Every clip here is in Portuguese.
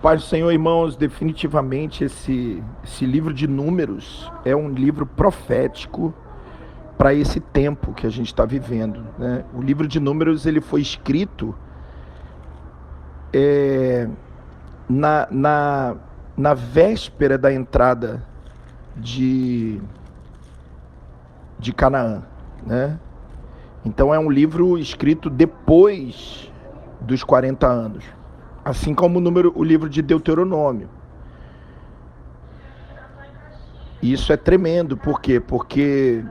Paz do Senhor, irmãos, definitivamente esse livro de Números é um livro profético para esse tempo que a gente está vivendo, né? O livro de Números ele foi escrito na véspera da entrada de Canaã, né? Então é um livro escrito depois dos 40 anos. Assim como o livro de Deuteronômio. E isso é tremendo, por quê? Porque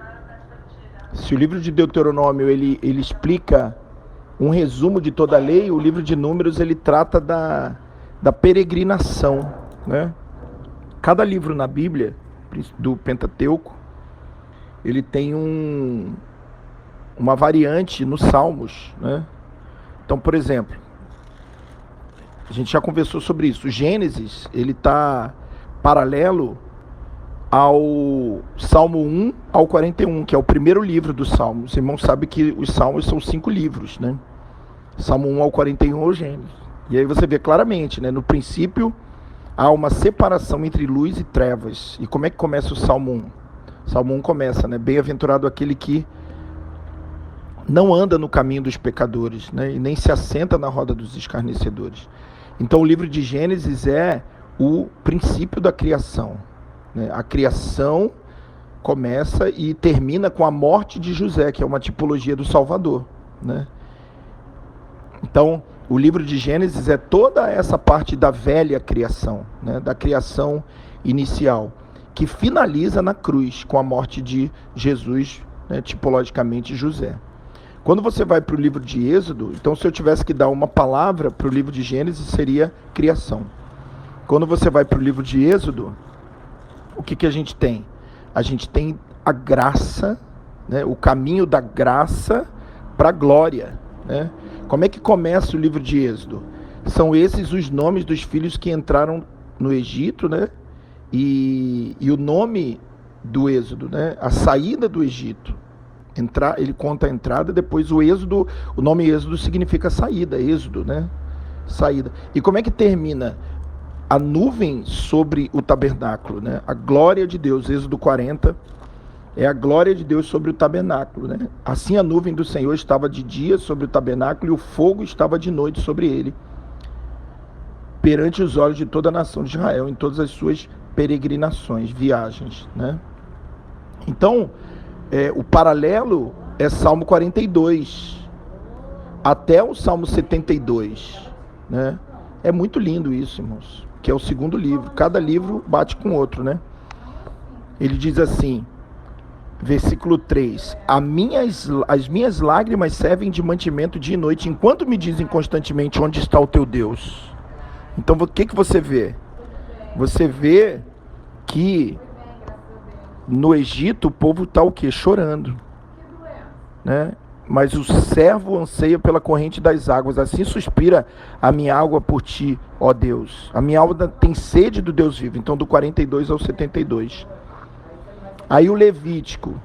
se o livro de Deuteronômio ele explica um resumo de toda a lei, o livro de Números ele trata da peregrinação, né? Cada livro na Bíblia, do Pentateuco, ele tem uma variante nos Salmos, né? Então, por exemplo, a gente já conversou sobre isso. O Gênesis, ele está paralelo ao Salmo 1 ao 41, que é o primeiro livro dos Salmos. Os irmãos sabem que os Salmos são 5 livros, né? Salmo 1 ao 41 é o Gênesis. E aí você vê claramente, né? No princípio, há uma separação entre luz e trevas. E como é que começa o Salmo 1? Salmo 1 começa, né? Bem-aventurado aquele que não anda no caminho dos pecadores, né? E nem se assenta na roda dos escarnecedores. Então o livro de Gênesis é o princípio da criação, né? A criação começa e termina com a morte de José, que é uma tipologia do Salvador, né? Então o livro de Gênesis é toda essa parte da velha criação, né? Da criação inicial, que finaliza na cruz com a morte de Jesus, né? Tipologicamente José. Quando você vai para o livro de Êxodo, então se eu tivesse que dar uma palavra para o livro de Gênesis, seria criação. Quando você vai para o livro de Êxodo, o que a gente tem? A gente tem a graça, né? O caminho da graça para a glória, né? Como é que começa o livro de Êxodo? São esses os nomes dos filhos que entraram no Egito, né? E o nome do Êxodo, né? A saída do Egito. Ele conta a entrada, depois o êxodo, o nome êxodo significa saída, êxodo, né? Saída. E como é que termina? A nuvem sobre o tabernáculo, né? A glória de Deus, Êxodo 40, é a glória de Deus sobre o tabernáculo, né? Assim a nuvem do Senhor estava de dia sobre o tabernáculo e o fogo estava de noite sobre ele, perante os olhos de toda a nação de Israel, em todas as suas peregrinações, viagens, né? Então, o paralelo é Salmo 42 até o Salmo 72, né? É muito lindo isso, irmãos, que é o segundo livro. Cada livro bate com o outro, né? Ele diz assim, versículo 3: as minhas lágrimas servem de mantimento dia e noite, enquanto me dizem constantemente, onde está o teu Deus? Então, o que você vê? Você vê que no Egito o povo está o quê? Chorando, né? Mas o servo anseia pela corrente das águas, assim suspira a minha alma por ti, ó Deus. A minha alma tem sede do Deus vivo. Então do 42 ao 72. Aí o Levítico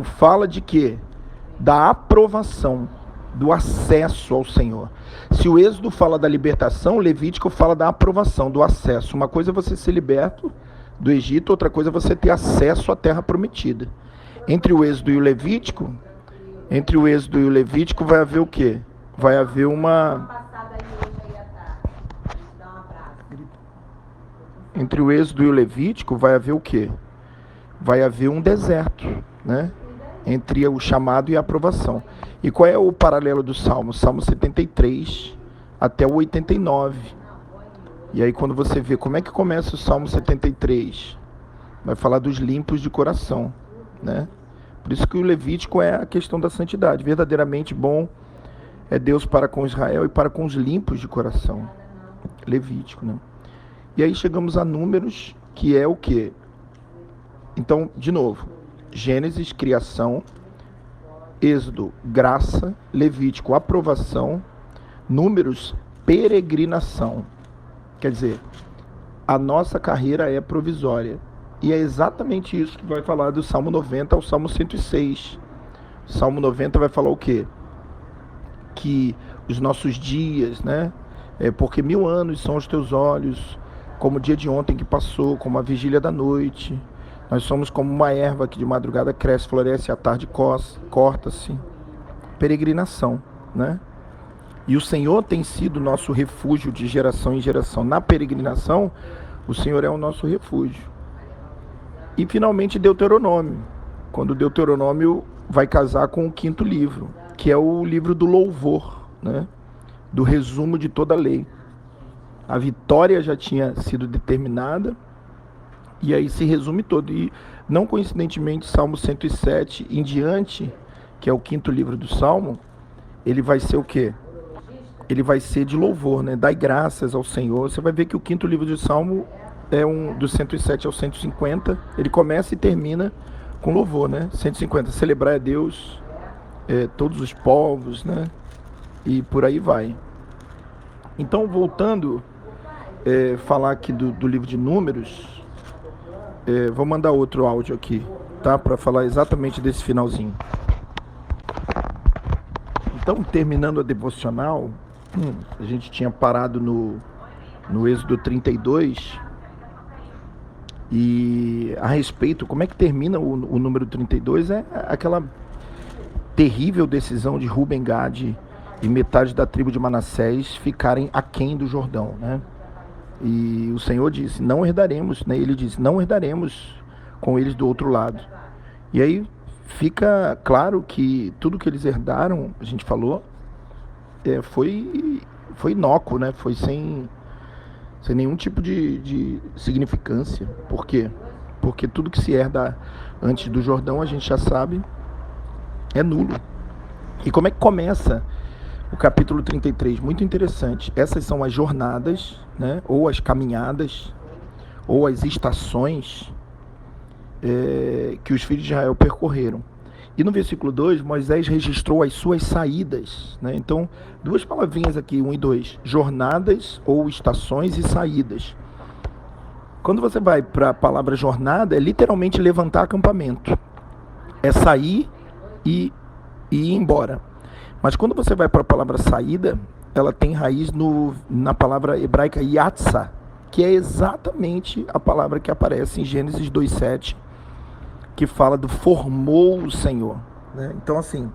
fala de quê? Da aprovação, do acesso ao Senhor. Se o Êxodo fala da libertação, o Levítico fala da aprovação, do acesso. Uma coisa é você ser liberto do Egito, outra coisa é você ter acesso à terra prometida. Entre o Êxodo e o Levítico vai haver o quê? Vai haver Entre o Êxodo e o Levítico vai haver o quê? Vai haver um deserto, né? Entre o chamado e a aprovação. E qual é o paralelo do Salmo? Salmo 73 até o 89. E aí quando você vê como é que começa o Salmo 73, vai falar dos limpos de coração, né? Por isso que o Levítico é a questão da santidade. Verdadeiramente bom é Deus para com Israel e para com os limpos de coração. Levítico, né? E aí chegamos a Números, que é o quê? Então, de novo, Gênesis, criação, Êxodo, graça, Levítico, aprovação, Números, peregrinação. Quer dizer, a nossa carreira é provisória. E é exatamente isso que vai falar do Salmo 90 ao Salmo 106. O Salmo 90 vai falar o quê? Que os nossos dias, né, Porque 1000 anos são os teus olhos, como o dia de ontem que passou, como a vigília da noite. Nós somos como uma erva que de madrugada cresce, floresce, à tarde corta-se. Peregrinação, né? E o Senhor tem sido nosso refúgio de geração em geração. Na peregrinação, o Senhor é o nosso refúgio. E finalmente Deuteronômio, quando Deuteronômio vai casar com o 5º livro, que é o livro do louvor, né? Do resumo de toda a lei. A vitória já tinha sido determinada, e aí se resume todo. E não coincidentemente, Salmo 107 em diante, que é o 5º livro do Salmo, ele vai ser o quê? Ele vai ser de louvor, né? Dai graças ao Senhor. Você vai ver que o 5º livro do Salmo é do 107 ao 150, ele começa e termina com louvor, né? 150, celebrar a Deus, todos os povos, né? E por aí vai. Então, voltando, falar aqui do livro de Números, vou mandar outro áudio aqui, tá? Para falar exatamente desse finalzinho. Então, terminando a devocional, a gente tinha parado no Êxodo 32, e a respeito, como é que termina o número 32, é aquela terrível decisão de Rubem, Gade e metade da tribo de Manassés ficarem aquém do Jordão, né? E o Senhor disse, não herdaremos, né? Ele disse, não herdaremos com eles do outro lado. E aí fica claro que tudo que eles herdaram, a gente falou, foi inócuo, né? Foi sem nenhum tipo de significância. Por quê? Porque tudo que se herda antes do Jordão, a gente já sabe, é nulo. E como é que começa o capítulo 33? Muito interessante. Essas são as jornadas, né? Ou as caminhadas, ou as estações que os filhos de Israel percorreram. E no versículo 2, Moisés registrou as suas saídas, né? Então, duas palavrinhas aqui, 1 e 2. Jornadas ou estações e saídas. Quando você vai para a palavra jornada, é literalmente levantar acampamento. É sair e ir embora. Mas quando você vai para a palavra saída, ela tem raiz na palavra hebraica yatsa, que é exatamente a palavra que aparece em Gênesis 2:7, que fala do formou o Senhor, né? Então, assim,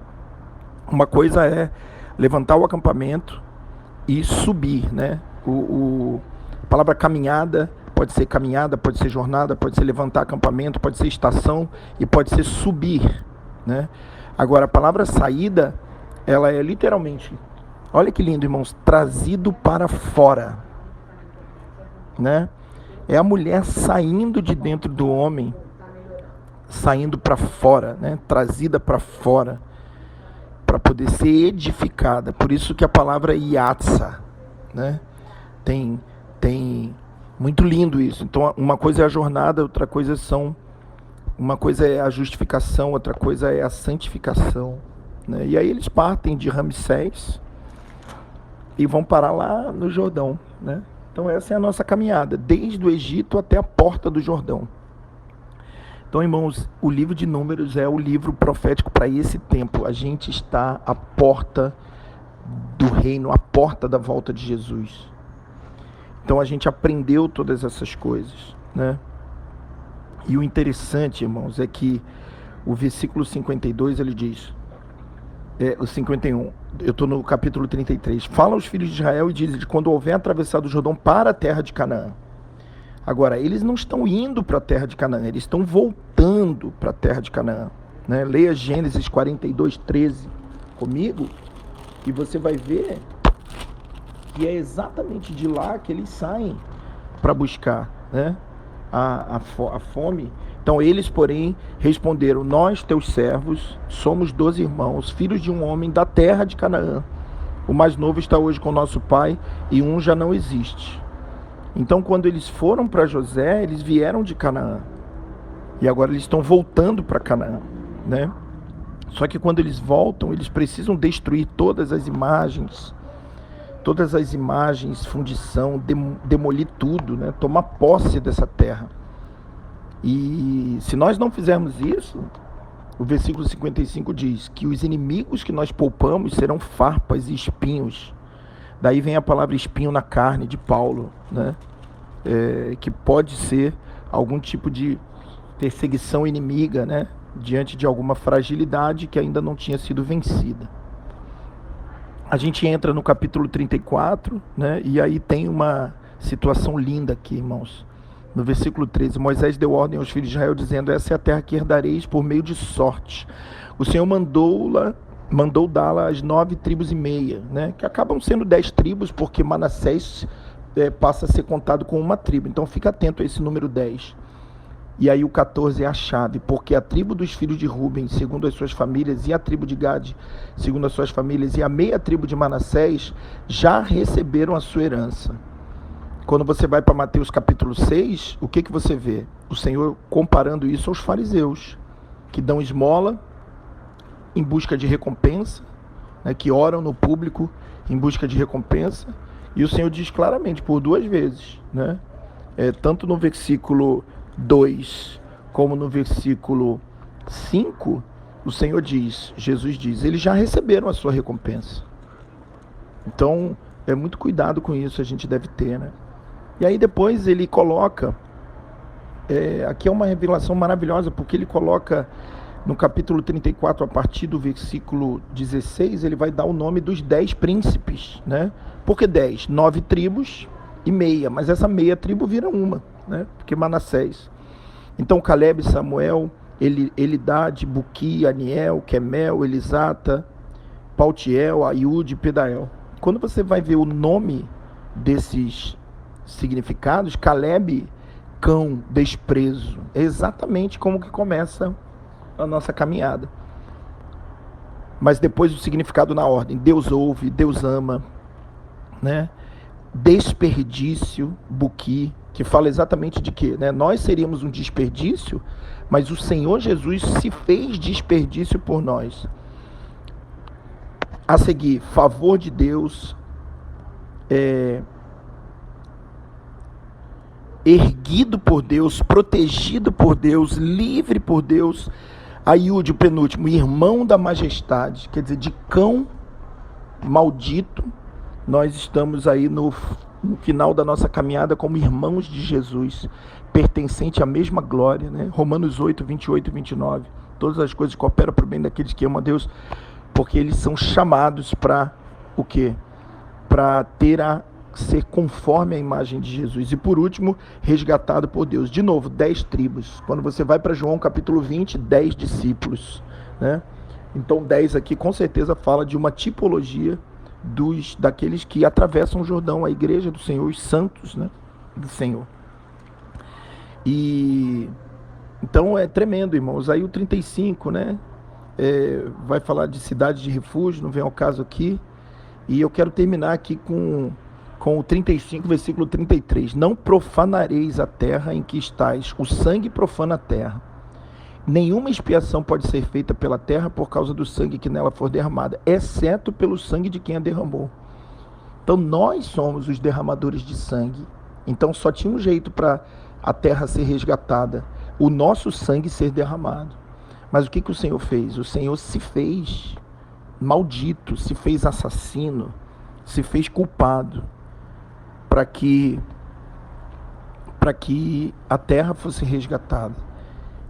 uma coisa é levantar o acampamento e subir, né? A palavra caminhada pode ser jornada, pode ser levantar acampamento, pode ser estação e pode ser subir, né? Agora, a palavra saída, ela é literalmente, olha que lindo, irmãos, trazido para fora, né? É a mulher saindo de dentro do homem, saindo para fora, né? Trazida para fora, para poder ser edificada. Por isso que a palavra yatsa, né? Tem muito lindo isso. Então, uma coisa é a jornada, uma coisa é a justificação, outra coisa é a santificação, né? E aí eles partem de Ramsés e vão parar lá no Jordão, né? Então essa é a nossa caminhada, desde o Egito até a porta do Jordão. Então, irmãos, o livro de Números é o livro profético para esse tempo. A gente está à porta do reino, à porta da volta de Jesus. Então a gente aprendeu todas essas coisas, né? E o interessante, irmãos, é que o versículo 52, ele diz, o 51, eu estou no capítulo 33, fala aos filhos de Israel e diz, quando houver atravessado o Jordão para a terra de Canaã. Agora, eles não estão indo para a terra de Canaã, eles estão voltando para a terra de Canaã, né? Leia Gênesis 42:13 comigo, e você vai ver que é exatamente de lá que eles saem para buscar, né? a fome. Então eles, porém, responderam, nós, teus servos, somos 12 irmãos, filhos de um homem da terra de Canaã. O mais novo está hoje com nosso pai e um já não existe. Então, quando eles foram para José, eles vieram de Canaã. E agora eles estão voltando para Canaã, né? Só que quando eles voltam, eles precisam destruir todas as imagens, fundição, demolir tudo, né? Tomar posse dessa terra. E se nós não fizermos isso, o versículo 55 diz que os inimigos que nós poupamos serão farpas e espinhos. Daí vem a palavra espinho na carne de Paulo, né? Que pode ser algum tipo de perseguição inimiga, né? Diante de alguma fragilidade que ainda não tinha sido vencida. A gente entra no capítulo 34, né? E aí tem uma situação linda aqui, irmãos. No versículo 13, Moisés deu ordem aos filhos de Israel, dizendo: essa é a terra que herdareis por meio de sorte. O Senhor mandou dá-la às 9 tribos e meia, né? Que acabam sendo 10 tribos, porque Manassés passa a ser contado com uma tribo. Então fica atento a esse número 10. E aí o 14 é a chave, porque a tribo dos filhos de Ruben, segundo as suas famílias, e a tribo de Gade, segundo as suas famílias, e a meia tribo de Manassés, já receberam a sua herança. Quando você vai para Mateus capítulo 6, o que você vê? O Senhor comparando isso aos fariseus, que dão esmola em busca de recompensa, né, que oram no público em busca de recompensa, e o Senhor diz claramente, por 2 vezes, né, tanto no versículo 2, como no versículo 5, o Senhor diz, Jesus diz, eles já receberam a sua recompensa. Então, muito cuidado com isso a gente deve ter, né? E aí depois ele coloca, aqui é uma revelação maravilhosa, porque ele coloca no capítulo 34, a partir do versículo 16, ele vai dar o nome dos 10 príncipes, né? Por que 10? 9 tribos e meia, mas essa meia tribo vira uma, né? Porque Manassés. Então Caleb, Samuel, Elidade, Buqui, Aniel, Quemel, Elisata, Paltiel, Aiude e Pedael. Quando você vai ver o nome desses significados, Caleb, cão, desprezo, é exatamente como que começa a nossa caminhada. Mas depois o significado na ordem: Deus ouve, Deus ama, né? Desperdício, Buqui, que fala exatamente de quê, né? Nós seríamos um desperdício, mas o Senhor Jesus se fez desperdício por nós. A seguir, favor de Deus, erguido por Deus, protegido por Deus, livre por Deus. Aiude, o penúltimo, irmão da majestade, quer dizer, de cão maldito, nós estamos aí no final da nossa caminhada como irmãos de Jesus, pertencente à mesma glória, né? Romanos 8, 28 e 29, todas as coisas cooperam para o bem daqueles que amam a Deus, porque eles são chamados para o quê? Para ser conforme a imagem de Jesus. E por último, resgatado por Deus. De novo, 10 tribos. Quando você vai para João capítulo 20, 10 discípulos, né? Então 10 aqui com certeza fala de uma tipologia daqueles que atravessam o Jordão, a igreja do Senhor, os santos, né, do Senhor. E então é tremendo, irmãos. Aí o 35, né, vai falar de cidade de refúgio, não vem ao caso aqui. E eu quero terminar aqui com o 35, versículo 33. Não profanareis a terra em que estais, o sangue profana a terra. Nenhuma expiação pode ser feita pela terra por causa do sangue que nela for derramada, exceto pelo sangue de quem a derramou. Então nós somos os derramadores de sangue. Então só tinha um jeito para a terra ser resgatada, o nosso sangue ser derramado. Mas o que o Senhor fez? O Senhor se fez maldito, se fez assassino, se fez culpado, para que a terra fosse resgatada.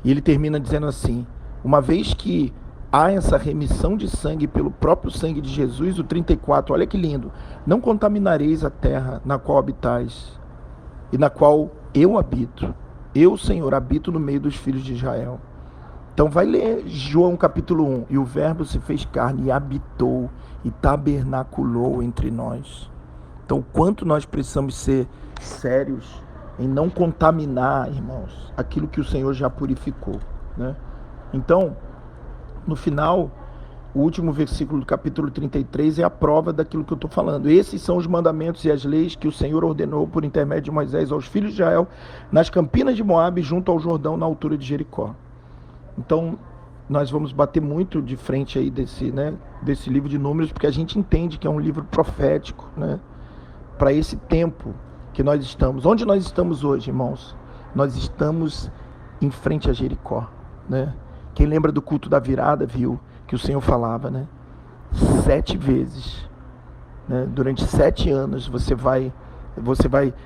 E ele termina dizendo assim: uma vez que há essa remissão de sangue pelo próprio sangue de Jesus, o 34, olha que lindo: não contaminareis a terra na qual habitais e na qual eu habito. Eu, Senhor, habito no meio dos filhos de Israel. Então vai ler João capítulo 1. E o verbo se fez carne e habitou e tabernaculou entre nós. Então, quanto nós precisamos ser sérios em não contaminar, irmãos, aquilo que o Senhor já purificou, né? Então, no final, o último versículo do capítulo 33 é a prova daquilo que eu estou falando. Esses são os mandamentos e as leis que o Senhor ordenou por intermédio de Moisés aos filhos de Israel nas campinas de Moabe, junto ao Jordão, na altura de Jericó. Então, nós vamos bater muito de frente aí desse livro de Números, porque a gente entende que é um livro profético, né, para esse tempo que nós estamos. Onde nós estamos hoje, irmãos? Nós estamos em frente a Jericó, né? Quem lembra do culto da virada viu que o Senhor falava, né? 7 vezes né? Durante 7 anos você vai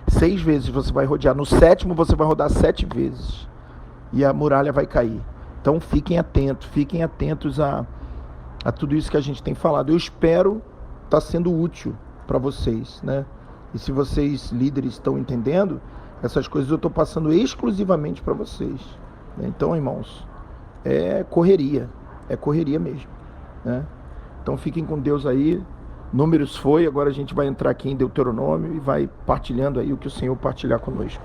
6 vezes você vai rodear. No 7º você vai rodar 7 vezes. E a muralha vai cair. Então fiquem atentos a tudo isso que a gente tem falado. Eu espero estar sendo útil para vocês, né? E se vocês, líderes, estão entendendo, essas coisas eu estou passando exclusivamente para vocês, né? Então, irmãos, é correria mesmo, né? Então fiquem com Deus aí. Números foi, agora a gente vai entrar aqui em Deuteronômio e vai partilhando aí o que o Senhor partilhar conosco.